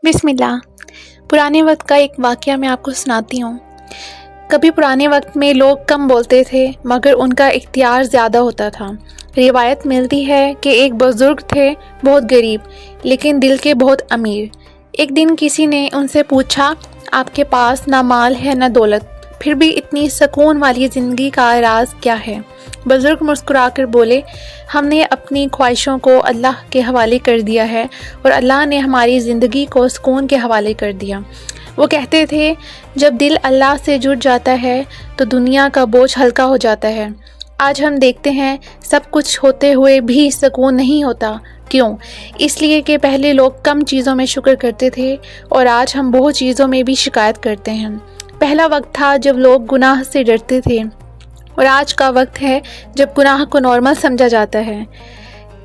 بسم اللہ۔ پرانے وقت کا ایک واقعہ میں آپ کو سناتی ہوں۔ کبھی پرانے وقت میں لوگ کم بولتے تھے مگر ان کا اختیار زیادہ ہوتا تھا۔ روایت ملتی ہے کہ ایک بزرگ تھے، بہت غریب لیکن دل کے بہت امیر۔ ایک دن کسی نے ان سے پوچھا، آپ کے پاس نہ مال ہے نہ دولت، پھر بھی اتنی سکون والی زندگی کا راز کیا ہے؟ بزرگ مسکرا کر بولے، ہم نے اپنی خواہشوں کو اللہ کے حوالے کر دیا ہے اور اللہ نے ہماری زندگی کو سکون کے حوالے کر دیا۔ وہ کہتے تھے، جب دل اللہ سے جڑ جاتا ہے تو دنیا کا بوجھ ہلکا ہو جاتا ہے۔ آج ہم دیکھتے ہیں سب کچھ ہوتے ہوئے بھی سکون نہیں ہوتا۔ کیوں؟ اس لیے کہ پہلے لوگ کم چیزوں میں شکر کرتے تھے اور آج ہم بہت چیزوں میں بھی شکایت کرتے ہیں۔ پہلا وقت تھا جب لوگ گناہ سے ڈرتے تھے اور آج کا وقت ہے جب گناہ کو نارمل سمجھا جاتا ہے۔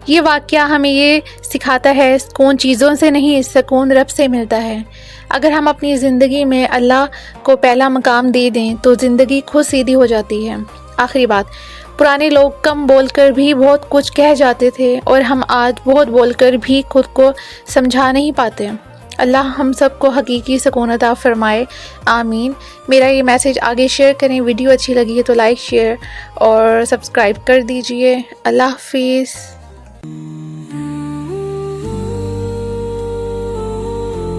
یہ واقعہ ہمیں یہ سکھاتا ہے، سکون چیزوں سے نہیں، سکون رب سے ملتا ہے۔ اگر ہم اپنی زندگی میں اللہ کو پہلا مقام دے دیں تو زندگی خود سیدھی ہو جاتی ہے۔ آخری بات، پرانے لوگ کم بول کر بھی بہت کچھ کہہ جاتے تھے اور ہم آج بہت بول کر بھی خود کو سمجھا نہیں پاتے۔ اللہ ہم سب کو حقیقی سکون عطا فرمائے، آمین۔ میرا یہ میسیج آگے شیئر کریں، ویڈیو اچھی لگی ہے تو لائک، شیئر اور سبسکرائب کر دیجئے۔ اللہ حافظ۔